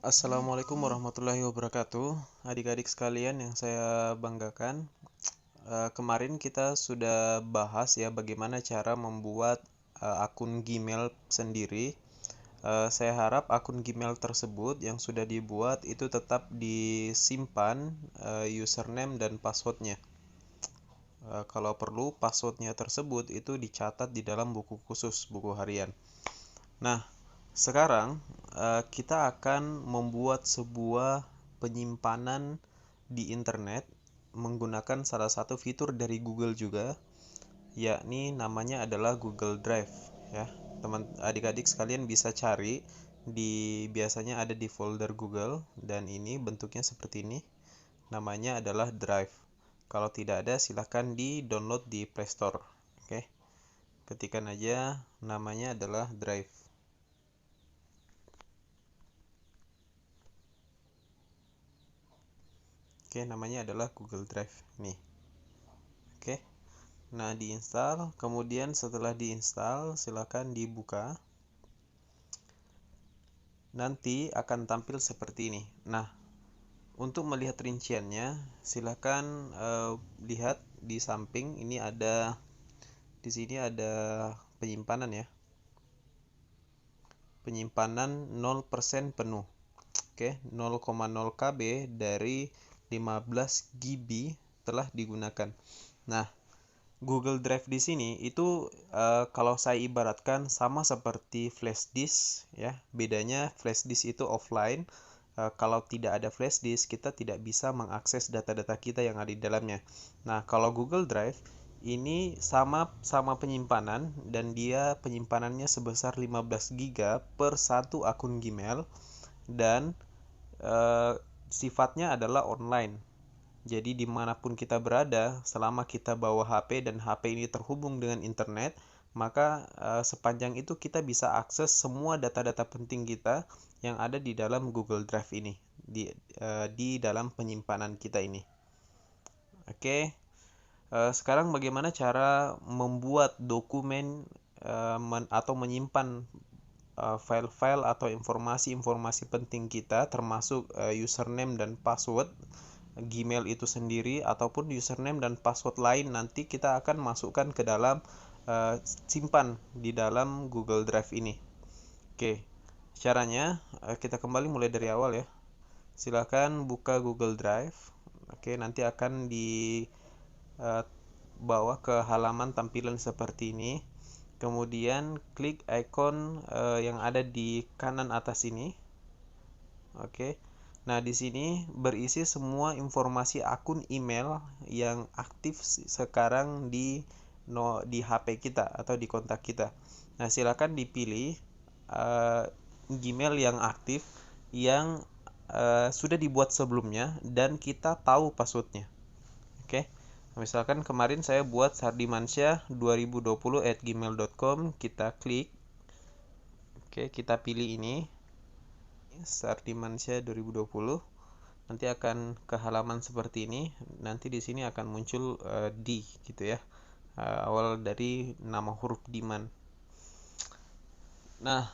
Assalamualaikum warahmatullahi wabarakatuh. Adik-adik sekalian yang saya banggakan, kemarin kita sudah bahas ya bagaimana cara membuat akun Gmail sendiri. Saya harap akun Gmail tersebut yang sudah dibuat itu tetap disimpan username dan passwordnya. Kalau perlu passwordnya tersebut itu dicatat di dalam buku khusus, buku harian. Nah, sekarang kita akan membuat sebuah penyimpanan di internet menggunakan salah satu fitur dari Google juga, yakni namanya adalah Google Drive ya. Teman adik-adik sekalian bisa cari biasanya ada di folder Google dan ini bentuknya seperti ini. Namanya adalah Drive. Kalau tidak ada silahkan di-download di Play Store. Oke. Ketikkan aja namanya adalah Drive. Oke, namanya adalah Google Drive nih. Oke. Nah, diinstal, kemudian setelah diinstal silakan dibuka. Nanti akan tampil seperti ini. Nah, untuk melihat rinciannya silakan lihat di samping ini di sini ada penyimpanan ya. Penyimpanan 0% penuh. Oke, 0,0 KB dari 15 GB telah digunakan. Nah, Google Drive di sini itu kalau saya ibaratkan sama seperti flash disk ya. Bedanya flash disk itu offline. Kalau tidak ada flash disk kita tidak bisa mengakses data-data kita yang ada di dalamnya. Nah, kalau Google Drive ini sama penyimpanan dan dia penyimpanannya sebesar 15 GB per satu akun Gmail dan sifatnya adalah online. Jadi dimanapun kita berada, selama kita bawa HP dan HP ini terhubung dengan internet, maka sepanjang itu kita bisa akses semua data-data penting kita yang ada di dalam Google Drive ini, di dalam penyimpanan kita ini. Oke, sekarang bagaimana cara membuat dokumen atau menyimpan file-file atau informasi-informasi penting kita, termasuk username dan password Gmail itu sendiri ataupun username dan password lain nanti kita akan masukkan ke dalam simpan di dalam Google Drive ini. Oke, caranya kita kembali mulai dari awal ya. Silakan buka Google Drive. Oke, nanti akan dibawa ke halaman tampilan seperti ini. Kemudian klik icon yang ada di kanan atas ini. Oke. Nah, di sini berisi semua informasi akun email yang aktif sekarang di HP kita atau di kontak kita. Nah, silakan dipilih Gmail yang aktif yang sudah dibuat sebelumnya dan kita tahu passwordnya. Oke. Misalkan kemarin saya buat sardimansyah2020@gmail.com, kita klik. Oke, kita pilih ini. Sardimansyah 2020. Nanti akan ke halaman seperti ini. Nanti di sini akan muncul D gitu ya. Awal dari nama huruf Diman. Nah,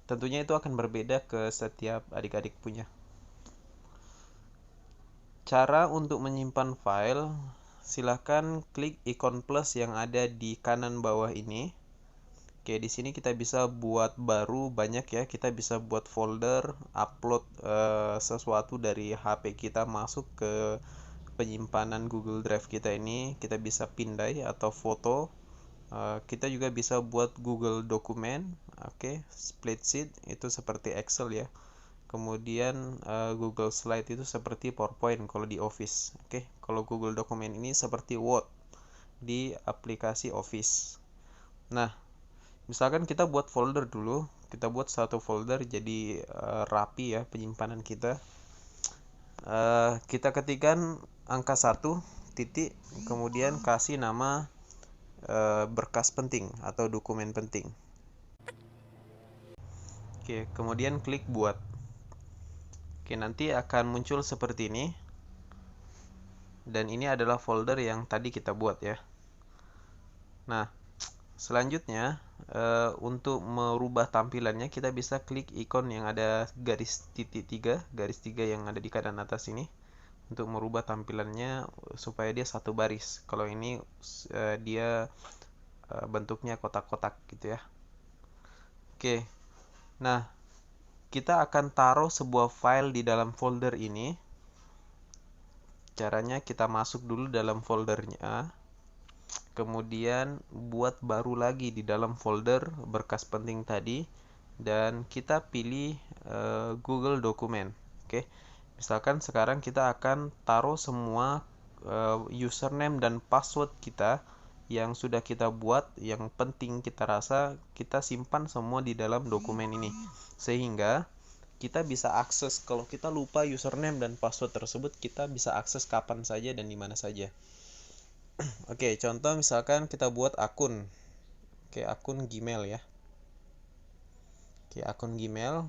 tentunya itu akan berbeda ke setiap adik-adik punya. Cara untuk menyimpan file, silahkan klik ikon plus yang ada di kanan bawah ini. Oke, di sini kita bisa buat baru banyak ya. Kita bisa buat folder, upload sesuatu dari HP kita masuk ke penyimpanan Google Drive kita ini. Kita bisa pindai atau foto. Kita juga bisa buat Google dokumen. Oke, spreadsheet itu seperti Excel ya. Kemudian Google Slide itu seperti PowerPoint kalau di Office. Oke, kalau Google Dokumen ini seperti Word di aplikasi Office. Nah, misalkan kita buat folder dulu, kita buat satu folder jadi rapi ya penyimpanan kita. Kita ketikkan angka 1 titik, kemudian kasih nama berkas penting atau dokumen penting. Oke, kemudian klik buat. Oke, nanti akan muncul seperti ini. Dan ini adalah folder yang tadi kita buat ya. Nah, Selanjutnya, untuk merubah tampilannya kita bisa klik ikon yang ada garis tiga yang ada di kanan atas ini untuk merubah tampilannya supaya dia satu baris. Kalau ini dia bentuknya kotak-kotak gitu ya. Oke. Nah, kita akan taruh sebuah file di dalam folder ini. Caranya kita masuk dulu dalam foldernya. Kemudian buat baru lagi di dalam folder berkas penting tadi dan kita pilih Google Dokumen. Oke. Misalkan sekarang kita akan taruh semua username dan password kita yang sudah kita buat, yang penting kita rasa kita simpan semua di dalam dokumen ini. Sehingga kita bisa akses, kalau kita lupa username dan password tersebut, kita bisa akses kapan saja dan di mana saja. Oke, contoh misalkan kita buat akun. Oke, akun Gmail ya. Oke, akun Gmail.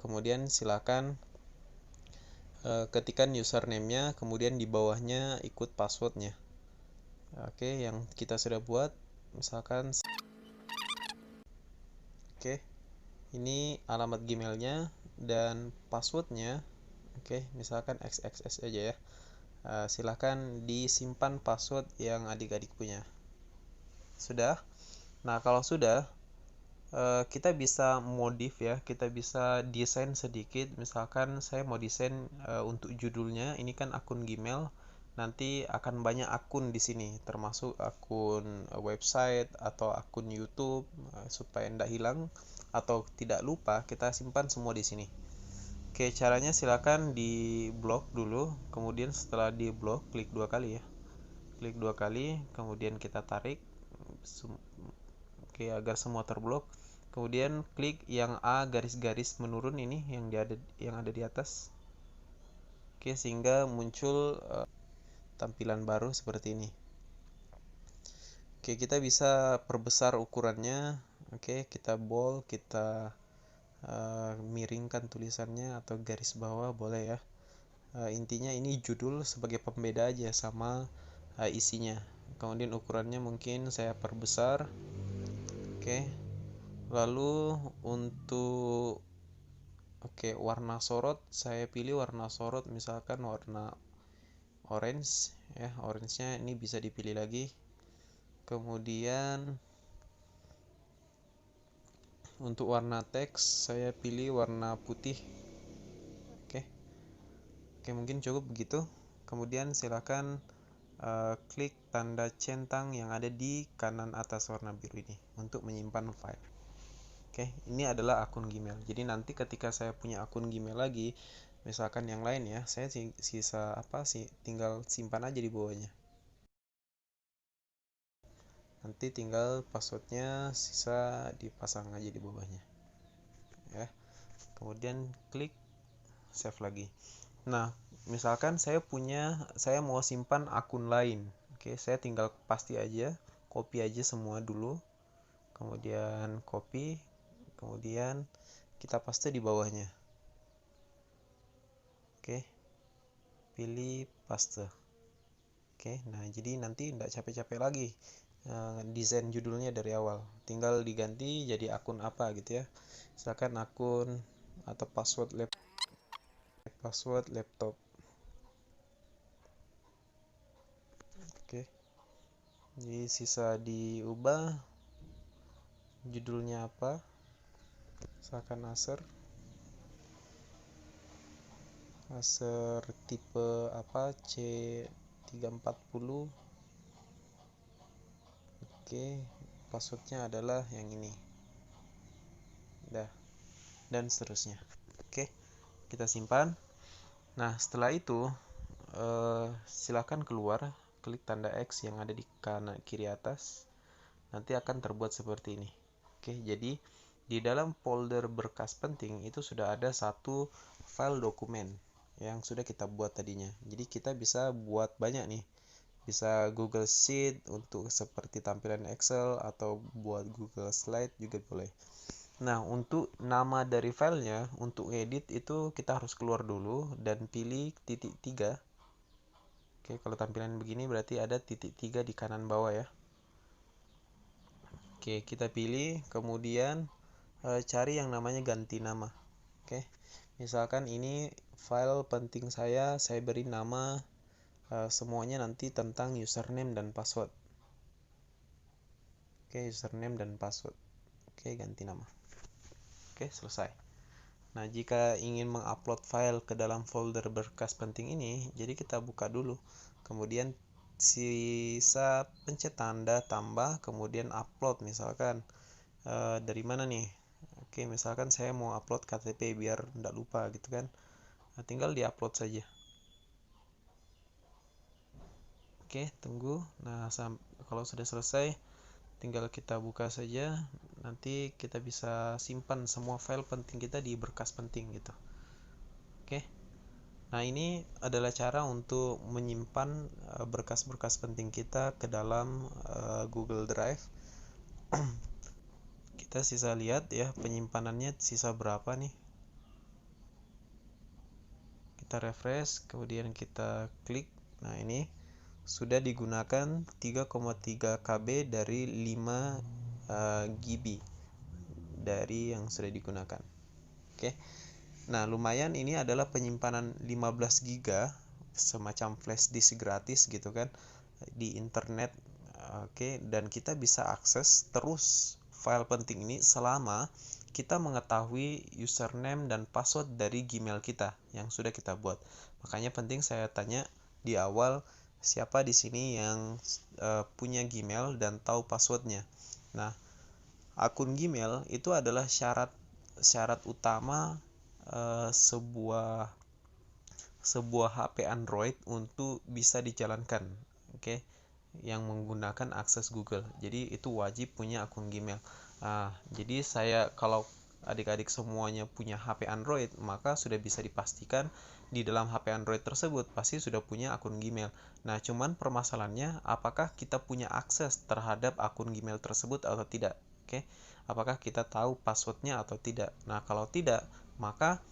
Kemudian silakan ketikkan username-nya, kemudian di bawahnya ikut passwordnya. Oke, yang kita sudah buat, misalkan. Oke, ini alamat Gmail-nya dan passwordnya. Oke, misalkan XXS aja ya. Silahkan disimpan password yang adik-adik punya. Sudah? Nah, kalau sudah, kita bisa modif ya, kita bisa desain sedikit. Misalkan saya mau desain untuk judulnya, ini kan akun Gmail, nanti akan banyak akun di sini, termasuk akun website atau akun YouTube, supaya tidak hilang atau tidak lupa, kita simpan semua di sini. Oke, caranya silakan di blok dulu, kemudian setelah di blok klik 2 kali ya. Klik 2 kali, kemudian kita tarik oke agar semua terblok. Kemudian klik yang A garis-garis menurun ini yang ada di atas. Oke, sehingga muncul tampilan baru seperti ini. Oke, kita bisa perbesar ukurannya. Oke, kita bold, kita miringkan tulisannya atau garis bawah boleh ya. Intinya ini judul sebagai pembeda aja sama isinya. Kemudian ukurannya mungkin saya perbesar. Oke. Lalu untuk warna sorot, saya pilih warna sorot misalkan warna orange ya. Orange-nya ini bisa dipilih lagi. Kemudian untuk warna teks saya pilih warna putih. Oke. Oke, mungkin cukup begitu. Kemudian silakan klik tanda centang yang ada di kanan atas warna biru ini untuk menyimpan file. Oke, ini adalah akun Gmail. Jadi nanti ketika saya punya akun Gmail lagi, misalkan yang lain ya, saya tinggal simpan aja di bawahnya. Nanti tinggal passwordnya sisa dipasang aja di bawahnya. Ya. Kemudian klik save lagi. Nah, misalkan saya mau simpan akun lain. Oke, saya tinggal pasti aja, copy aja semua dulu. Kemudian copy, kemudian kita paste di bawahnya. Oke, pilih paste. Oke, nah jadi nanti tidak capek-capek lagi desain judulnya dari awal, tinggal diganti jadi akun apa gitu ya. Misalkan akun atau password laptop. Oke, jadi sisa diubah judulnya apa, misalkan Acer tipe apa, C340. Oke, passwordnya adalah yang ini. Dan seterusnya. Oke, kita simpan. Nah, setelah itu silakan keluar, klik tanda X yang ada di kanan kiri atas. Nanti akan terbuat seperti ini. Oke, jadi di dalam folder berkas penting itu sudah ada satu file dokumen yang sudah kita buat tadinya. Jadi kita bisa buat banyak nih. Bisa Google Sheet untuk seperti tampilan Excel atau buat Google Slide juga boleh. Nah, untuk nama dari filenya, untuk edit itu kita harus keluar dulu dan pilih titik 3. Oke, kalau tampilan begini berarti ada titik 3 di kanan bawah ya. Oke, kita pilih, kemudian cari yang namanya ganti nama. Oke, misalkan ini file penting saya beri nama semuanya nanti tentang username dan password. Oke, username dan password. Oke, ganti nama. Oke, selesai. Nah, jika ingin mengupload file ke dalam folder berkas penting ini, jadi kita buka dulu. Kemudian sisa pencet tanda tambah, kemudian upload misalkan. Dari mana nih? Oke, misalkan saya mau upload KTP biar tidak lupa gitu kan. Nah, tinggal di-upload saja. Oke, tunggu. Nah, kalau sudah selesai, tinggal kita buka saja. Nanti kita bisa simpan semua file penting kita di berkas penting gitu. Oke. Nah, ini adalah cara untuk menyimpan berkas-berkas penting kita ke dalam Google Drive. Kita sisa lihat ya penyimpanannya sisa berapa nih. Kita refresh, kemudian kita klik. Nah, ini sudah digunakan 3,3 KB dari 5 GB dari yang sudah digunakan. Oke. Nah, lumayan, ini adalah penyimpanan 15 GB, semacam flash disk gratis gitu kan di internet. Oke, dan kita bisa akses terus file penting ini selama kita mengetahui username dan password dari Gmail kita yang sudah kita buat. Makanya penting saya tanya di awal, siapa di sini yang punya Gmail dan tahu passwordnya. Nah, akun Gmail itu adalah syarat utama sebuah HP Android untuk bisa dijalankan, oke, yang menggunakan akses Google. Jadi itu wajib punya akun Gmail. Jadi kalau adik-adik semuanya punya HP Android, maka sudah bisa dipastikan di dalam HP Android tersebut pasti sudah punya akun Gmail. Nah, cuman permasalahannya apakah kita punya akses terhadap akun Gmail tersebut atau tidak. Oke, apakah kita tahu passwordnya atau tidak. Nah, kalau tidak, maka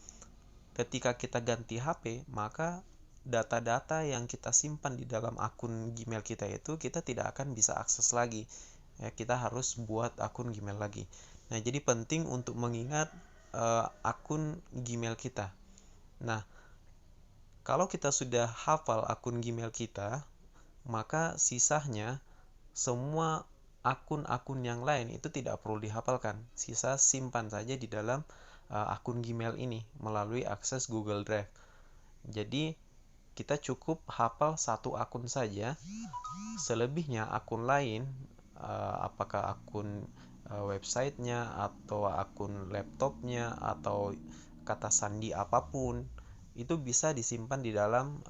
ketika kita ganti HP, maka data-data yang kita simpan di dalam akun Gmail kita itu kita tidak akan bisa akses lagi. Ya, kita harus buat akun Gmail lagi. Nah, jadi penting untuk mengingat akun Gmail kita. Nah, kalau kita sudah hafal akun Gmail kita, maka sisanya semua akun-akun yang lain itu tidak perlu dihafalkan. Sisa simpan saja di dalam akun Gmail ini melalui akses Google Drive. Jadi kita cukup hafal satu akun saja. Selebihnya akun lain, apakah akun websitenya atau akun laptopnya atau kata sandi apapun, itu bisa disimpan di dalam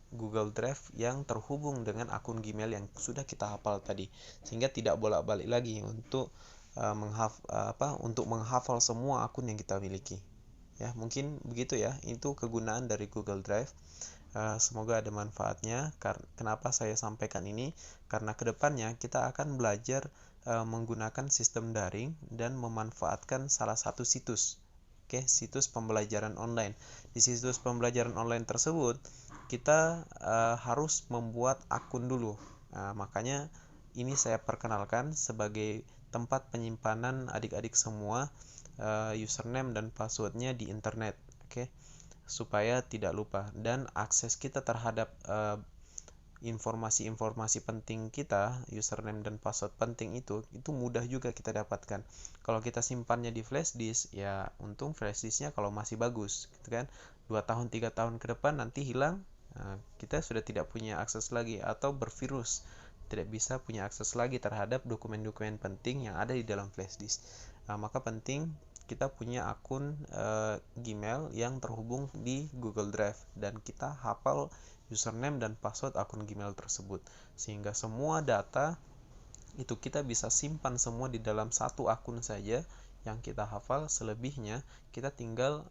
Google Drive yang terhubung dengan akun Gmail yang sudah kita hafal tadi, sehingga tidak bolak-balik lagi untuk menghafal semua akun yang kita miliki. Ya, mungkin begitu ya. Itu kegunaan dari Google Drive. Semoga ada manfaatnya. Kenapa saya sampaikan ini? Karena kedepannya kita akan belajar menggunakan sistem daring dan memanfaatkan salah satu situs. Oke, situs pembelajaran online. Di situs pembelajaran online tersebut kita harus membuat akun dulu. Makanya ini saya perkenalkan sebagai tempat penyimpanan adik-adik semua username dan passwordnya di internet, oke, supaya tidak lupa. Dan akses kita terhadap informasi-informasi penting kita, username dan password penting itu mudah juga kita dapatkan. Kalau kita simpannya di flash disk, ya untung flash disknya kalau masih bagus gitu kan, 2 tahun 3 tahun ke depan nanti hilang, kita sudah tidak punya akses lagi, atau bervirus, tidak bisa punya akses lagi terhadap dokumen-dokumen penting yang ada di dalam flash disk. Maka penting kita punya akun Gmail yang terhubung di Google Drive dan kita hafal username dan password akun Gmail tersebut, sehingga semua data itu kita bisa simpan semua di dalam satu akun saja yang kita hafal. Selebihnya kita tinggal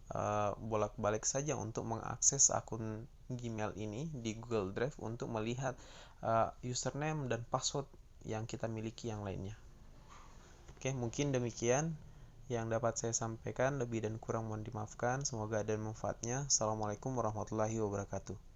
bolak-balik saja untuk mengakses akun Gmail ini di Google Drive untuk melihat username dan password yang kita miliki yang lainnya. Oke, mungkin demikian yang dapat saya sampaikan. Lebih dan kurang mohon dimaafkan. Semoga ada manfaatnya. Assalamualaikum warahmatullahi wabarakatuh.